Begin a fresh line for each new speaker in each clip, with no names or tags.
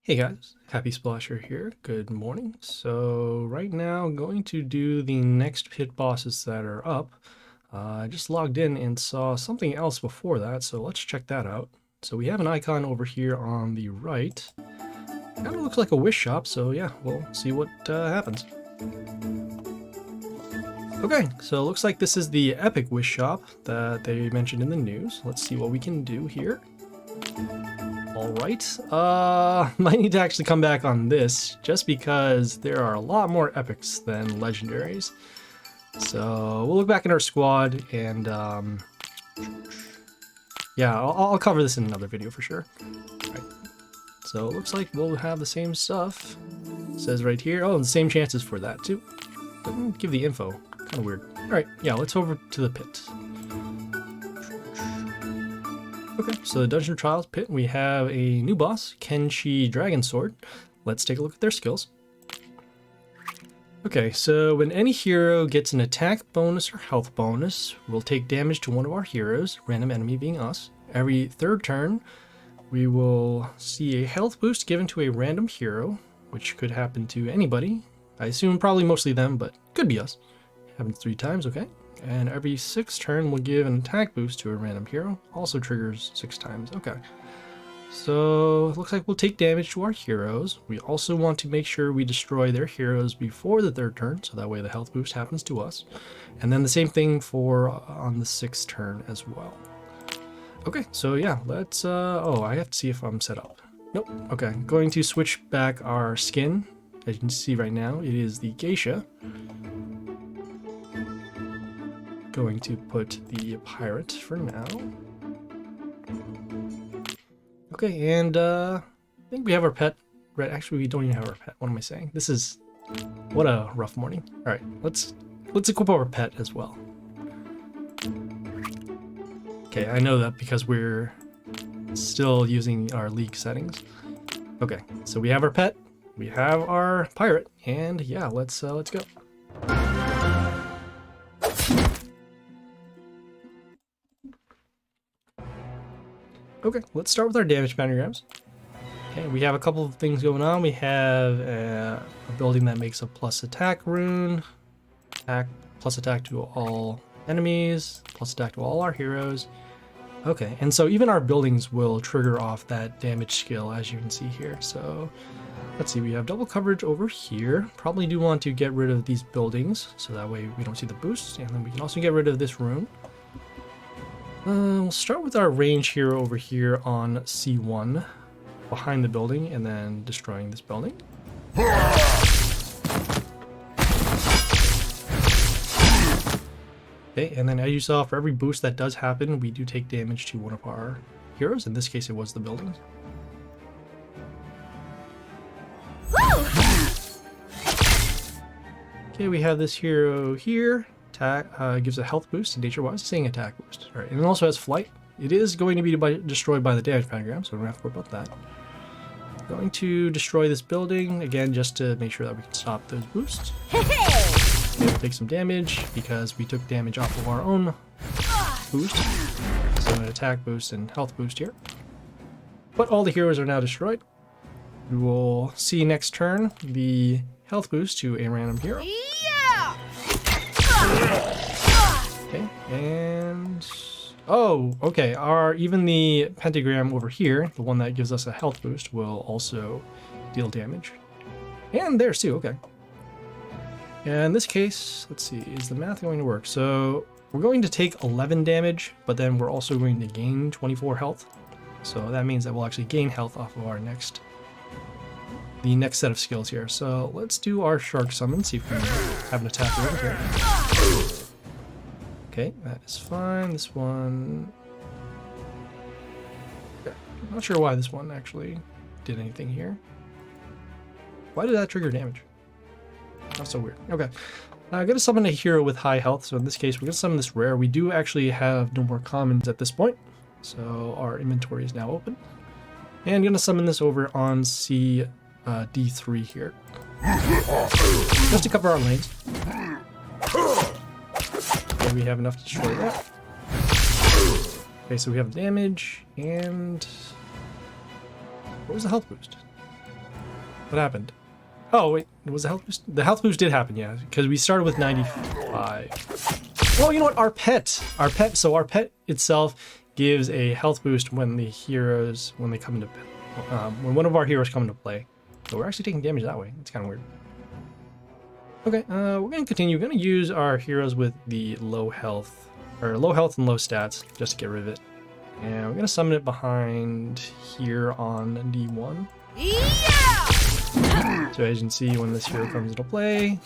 Hey guys, Happy Splasher here. Good morning. So right now I'm going to do the next pit bosses that are up. I just logged in and saw something else before that, so let's check that out. So we have an icon over here on the right. Kind of looks like a wish shop, so yeah, we'll see what happens. Okay, so it looks like this is the epic wish shop that they mentioned in the news. Let's see what we can do here. Alright, might need to actually come back on this, just because there are a lot more epics than legendaries. So we'll look back in our squad and, yeah, I'll cover this in another video for sure. Alright, so it looks like we'll have the same stuff. It says right here, oh, the same chances for that too. Doesn't give the info, kind of weird. Alright, yeah, let's over to the pit. Okay, so the Dungeon Trials pit, we have a new boss, Kenshi Dragon Sword. Let's take a look at their skills. Okay, so when any hero gets an attack bonus or health bonus, we'll take damage to one of our heroes, random enemy being us. Every third turn, we will see a health boost given to a random hero, which could happen to anybody. I assume probably mostly them, but could be us. Happens 3 times, okay. And every 6th turn will give an attack boost to a random hero. Also triggers 6 times. Okay. So it looks like we'll take damage to our heroes. We also want to make sure we destroy their heroes before the 3rd turn, so that way the health boost happens to us. And then the same thing for on the 6th turn as well. Okay, so yeah, let's oh, I have to see if I'm set up. Nope. Okay, going to switch back our skin. As you can see right now, it is the geisha. Going to put the pirate for now. Okay, and I think we have our pet. Right, actually we don't even have our pet. What am I saying? This is what a rough morning. All right, let's equip our pet as well. Okay, I know that because we're still using our league settings. Okay, so we have our pet, we have our pirate, and yeah, let's go. Okay, let's start with our damage pentagrams. Okay, we have a couple of things going on. We have a building that makes a plus attack rune, plus attack to all enemies, plus attack to all our heroes. Okay, and so even our buildings will trigger off that damage skill, as you can see here. So let's see, we have double coverage over here. Probably do want to get rid of these buildings, so that way we don't see the boost. And then we can also get rid of this rune. We'll start with our range hero over here on C1, behind the building, and then destroying this building. Okay, and then as you saw, for every boost that does happen, we do take damage to one of our heroes. In this case, it was the buildings. Okay, we have this hero here. Attack gives a health boost, and nature-wise, saying attack boost. All right, and it also has flight. It is going to be destroyed by the damage pentagram, so we don't have to worry about that. Going to destroy this building, again, just to make sure that we can stop those boosts. Okay, we'll take some damage, because we took damage off of our own boost. So an attack boost and health boost here. But all the heroes are now destroyed. We will see next turn the health boost to a random hero. Okay, and oh, okay. Even the pentagram over here, the one that gives us a health boost, will also deal damage. And there's too, okay. And in this case, let's see, is the math going to work? So we're going to take 11 damage, but then we're also going to gain 24 health. So that means that we'll actually gain health off of the next set of skills here. So let's do our shark summon, see if we can have an attack over here. Okay, that is fine. This one... Okay. I'm not sure why this one actually did anything here. Why did that trigger damage? That's so weird. Okay. I'm going to summon a hero with high health. So in this case, we're going to summon this rare. We do actually have no more commons at this point. So our inventory is now open. And I'm going to summon this over on D3 here. Just to cover our lanes. Okay, we have enough to destroy that. Okay, so we have damage, and what was the health boost? What happened? Oh, wait, was the health boost? The health boost did happen, yeah, because we started with 95. Well, you know what? Our pet, so our pet itself gives a health boost when the heroes, when they come into, when one of our heroes come into play. So we're actually taking damage that way. It's kind of weird. Okay, we're going to continue. We're going to use our heroes with the low health and low stats, just to get rid of it. And we're going to summon it behind here on D1. Yeah! So as you can see, when this hero comes into play...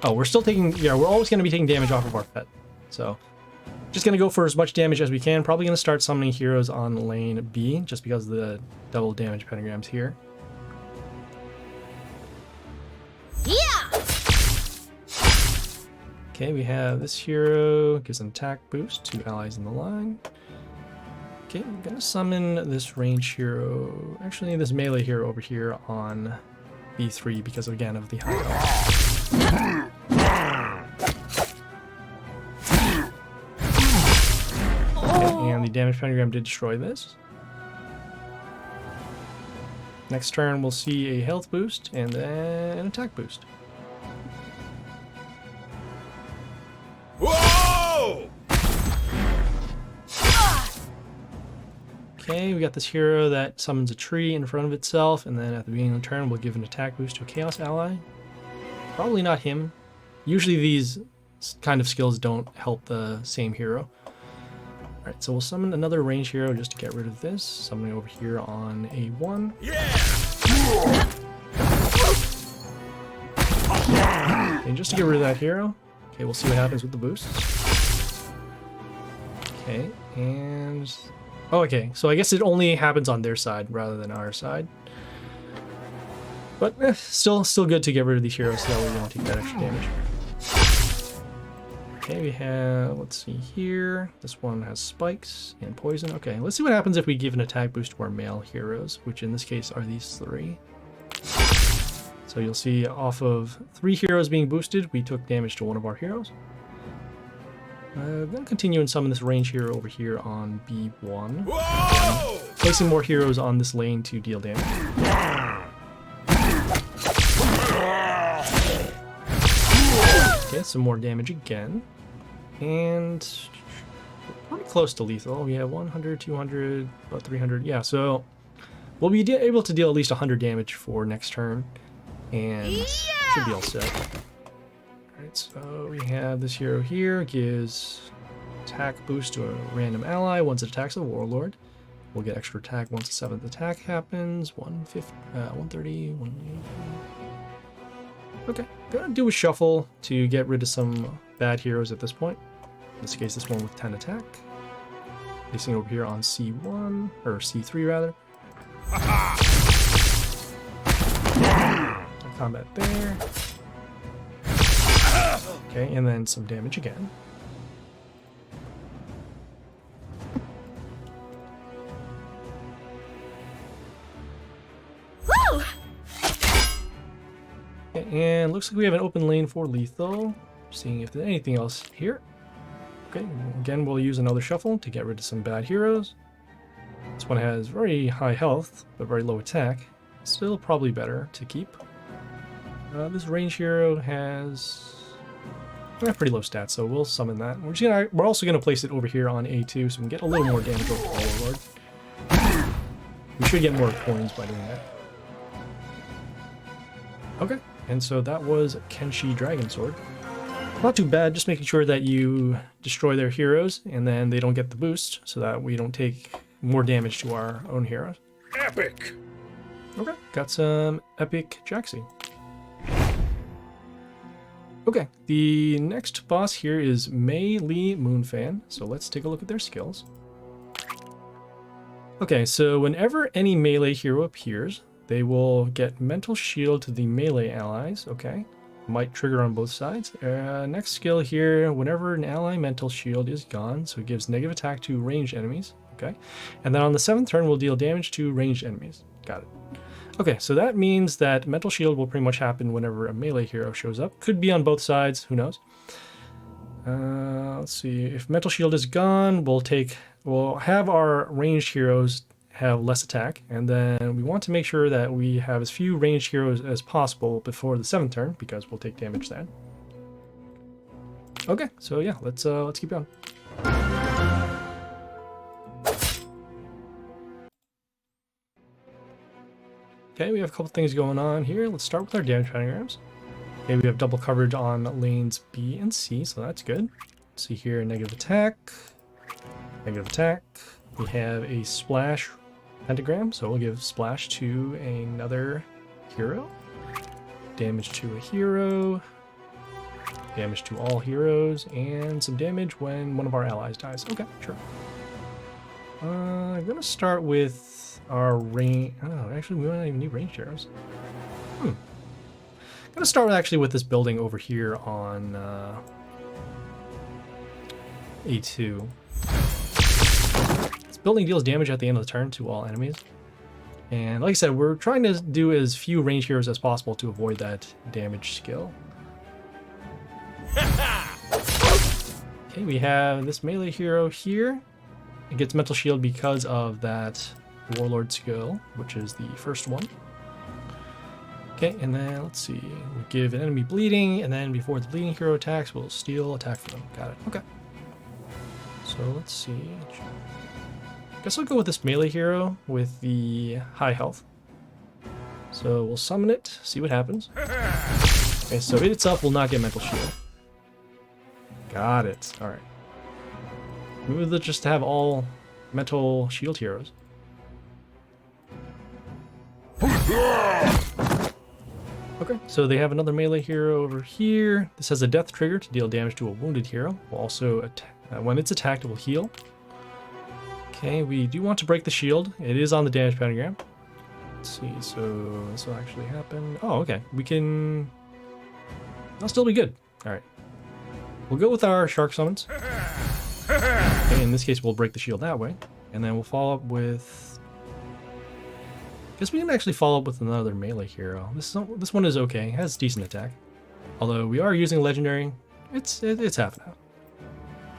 Oh, we're still taking... Yeah, we're always going to be taking damage off of our pet. So, just going to go for as much damage as we can. Probably going to start summoning heroes on lane B, just because of the double damage pentagrams here. Yeah! Okay, we have this hero, gives an attack boost to allies in the line. Okay, I'm gonna summon this range hero, actually this melee hero over here on B3 because again of the high health. Okay, and the damage pentagram did destroy this. Next turn we'll see a health boost and then an attack boost. Whoa! Okay, we got this hero that summons a tree in front of itself, and then at the beginning of the turn, we'll give an attack boost to a Chaos ally. Probably not him. Usually these kind of skills don't help the same hero. Alright, so we'll summon another range hero just to get rid of this. Summoning over here on A1. Yeah! Okay, just to get rid of that hero. Okay, we'll see what happens with the boosts. Okay, and... Oh, okay, so I guess it only happens on their side rather than our side. But still good to get rid of these heroes so that way we don't take that extra damage. Okay, we have, let's see here. This one has spikes and poison. Okay, let's see what happens if we give an attack boost to our male heroes, which in this case are these three. So you'll see off of 3 heroes being boosted, we took damage to one of our heroes. I'm going to continue and summon this range hero over here on B1. Whoa! Placing more heroes on this lane to deal damage. Okay, some more damage again. And pretty close to lethal. We have 100, 200, about 300. Yeah, so we'll be able to deal at least 100 damage for next turn. And should be all set. Alright, so we have this hero here, gives attack boost to a random ally once it attacks a warlord. We'll get extra attack once the 7th attack happens. 130, 180. Okay, gonna do a shuffle to get rid of some bad heroes at this point. In this case, this one with 10 attack. Placing over here on C1, or C3 rather. Combat there. Okay, and then some damage again. Woo! Okay, and looks like we have an open lane for lethal. Seeing if there's anything else here. Okay, again we'll use another shuffle to get rid of some bad heroes. This one has very high health, but very low attack. Still probably better to keep. This range hero has pretty low stats, so we'll summon that. We're also gonna place it over here on A2, so we can get a little more damage over the warlord. We should get more coins by doing that. Okay, and so that was Kenshi Dragon Sword. Not too bad, just making sure that you destroy their heroes, and then they don't get the boost, so that we don't take more damage to our own heroes. Epic! Okay, got some epic Jaxi. Okay, the next boss here is Mei Li Moonfan, so let's take a look at their skills. Okay, so whenever any melee hero appears, they will get Mental Shield to the melee allies, okay? Might trigger on both sides. Next skill here, whenever an ally Mental Shield is gone, so it gives negative attack to ranged enemies, okay? And then on the 7th turn, we'll deal damage to ranged enemies. Got it. Okay, so that means that Mental Shield will pretty much happen whenever a melee hero shows up. Could be on both sides, who knows. Let's see, if Mental Shield is gone, we'll have our ranged heroes have less attack, and then we want to make sure that we have as few ranged heroes as possible before the 7th turn, because we'll take damage then. Okay, so yeah, let's keep going. Okay, we have a couple things going on here. Let's start with our damage pentagrams. Okay, we have double coverage on lanes B and C, so that's good. See here, negative attack, negative attack. We have a splash pentagram, so we'll give splash to another hero. Damage to a hero. Damage to all heroes, and some damage when one of our allies dies. Okay, sure. I'm gonna start with our range. Oh, actually, we don't even need ranged heroes. I'm gonna start actually with this building over here on A2. This building deals damage at the end of the turn to all enemies. And like I said, we're trying to do as few ranged heroes as possible to avoid that damage skill. Okay, we have this melee hero here. It gets mental shield because of that warlord skill, which is the first one. Okay, and then let's see. We give an enemy bleeding, and then before the bleeding hero attacks, we'll steal attack for them. Got it. Okay. So let's see. Guess I'll go with this melee hero with the high health. So we'll summon it, see what happens. Okay, so it itself will not get mental shield. Got it. Alright. Maybe we'll just have all mental shield heroes. Okay, so they have another melee hero over here. This has a death trigger to deal damage to a wounded hero. Will also, when it's attacked, it will heal. Okay, we do want to break the shield. It is on the damage pentagram. Let's see, so this will actually happen. Oh, okay. We can... That'll still be good. Alright. We'll go with our shark summons. Okay, in this case, we'll break the shield that way. And then we'll follow up with... I guess we can actually follow up with another melee hero. This one is okay. It has decent attack. Although we are using legendary, it's half and half.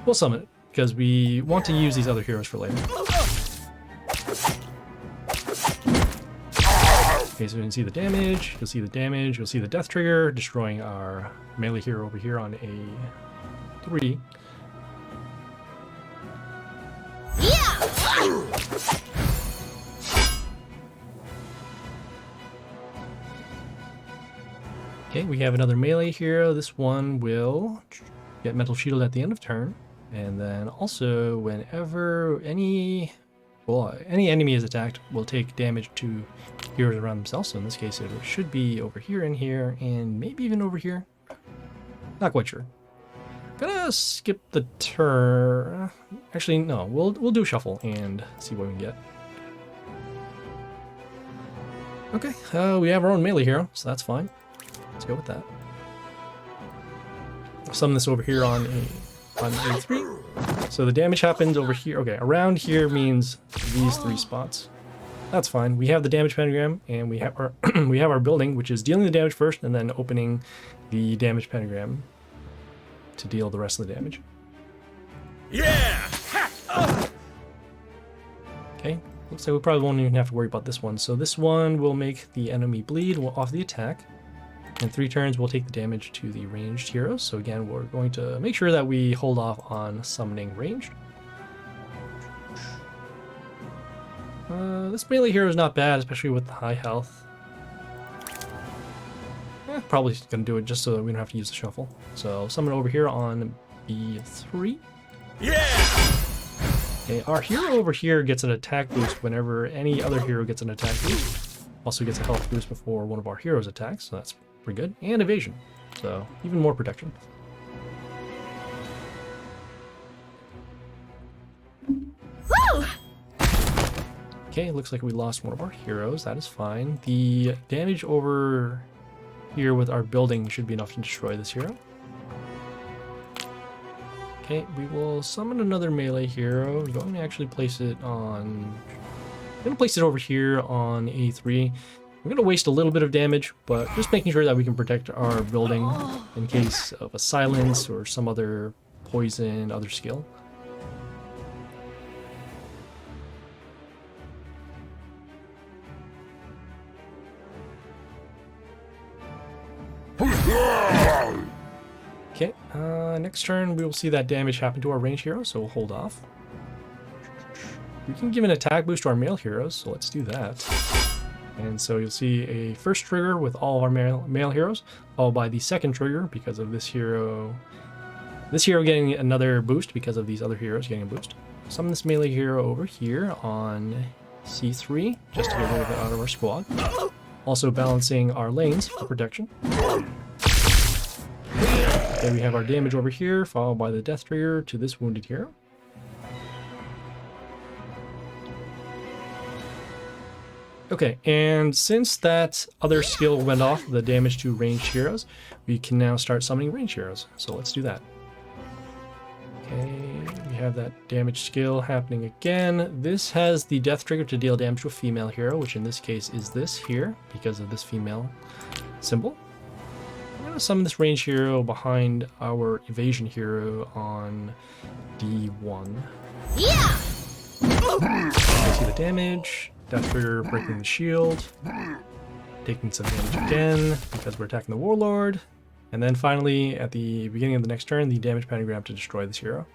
We'll summon it, because we want to use these other heroes for later. Okay, so you can see the damage, you'll see the damage, you'll see the death trigger, destroying our melee hero over here on A3. Okay, we have another melee hero. This one will get mental shield at the end of turn. And then also, whenever any enemy is attacked, will take damage to heroes around themselves. So in this case, it should be over here and here, and maybe even over here. Not quite sure. Gonna skip the turn. Actually, no. We'll do a shuffle and see what we can get. Okay, we have our own melee hero, so that's fine. Let's go with that. I'll summon this over here on A3. So the damage happens over here. Okay, around here means these 3 spots. That's fine. We have the damage pentagram, and we have our we have our building, which is dealing the damage first, and then opening the damage pentagram to deal the rest of the damage. Yeah. Okay. Looks like we probably won't even have to worry about this one. So this one will make the enemy bleed off the attack. In 3 turns, we'll take the damage to the ranged heroes. So again, we're going to make sure that we hold off on summoning ranged. This melee hero is not bad, especially with the high health. Probably going to do it just so that we don't have to use the shuffle. So summon over here on B3. Yeah! Okay, our hero over here gets an attack boost whenever any other hero gets an attack boost. Also gets a health boost before one of our heroes attacks, so that's pretty good. And evasion, so even more protection. Woo! Okay, looks like we lost one of our heroes. That is fine. The damage over here with our building should be enough to destroy this hero. Okay, we will summon another melee hero. We're going to actually place it on... I'm going to place it over here on A3. We're going to waste a little bit of damage, but just making sure that we can protect our building in case of a silence or some other poison, other skill. Okay, next turn we will see that damage happen to our range heroes, so we'll hold off. We can give an attack boost to our male heroes, so let's do that. And so you'll see a first trigger with all of our male heroes, followed by the second trigger because of this hero getting another boost because of these other heroes getting a boost. Summon this melee hero over here on C3, just to get rid of it out of our squad. Also balancing our lanes for protection. Okay, we have our damage over here, followed by the death trigger to this wounded hero. Okay, and since that other skill went off, the damage to ranged heroes, we can now start summoning ranged heroes. So let's do that. Okay, we have that damage skill happening again. This has the death trigger to deal damage to a female hero, which in this case is this here, because of this female symbol. I'm going to summon this ranged hero behind our evasion hero on D1. Yeah! See the damage. Death trigger breaking the shield. Taking some damage again, because we're attacking the warlord. And then finally, at the beginning of the next turn, the damage pentagram to destroy this hero.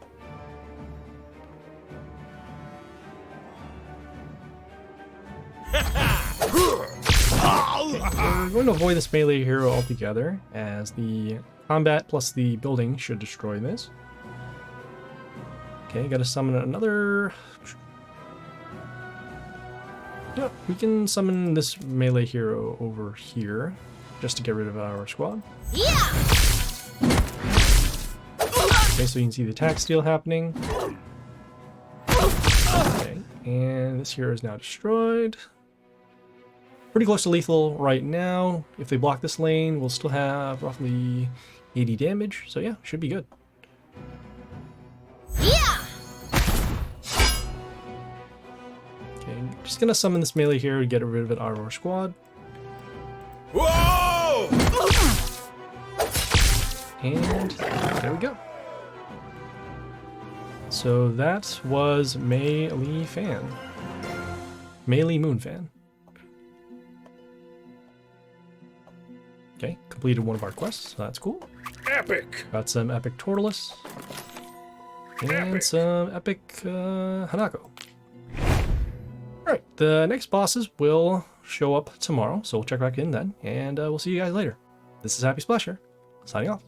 Okay, we're going to avoid this melee hero altogether, as the combat plus the building should destroy this. Okay, gotta summon another... Yeah, we can summon this melee hero over here, just to get rid of our squad. Yeah! Okay, so you can see the attack steal happening. Okay, and this hero is now destroyed. Pretty close to lethal right now. If they block this lane, we'll still have roughly 80 damage, so yeah, should be good. Yeah! Okay, just gonna summon this melee hero to get rid of it out of our squad. Whoa! And there we go. So that was Melee Fan. Melee Moon Fan. Okay, completed one of our quests, so that's cool.
Epic!
Got some epic Tortoise. And some epic Hanako. Alright, the next bosses will show up tomorrow, so we'll check back in then, and we'll see you guys later. This is Happy Splasher, signing off.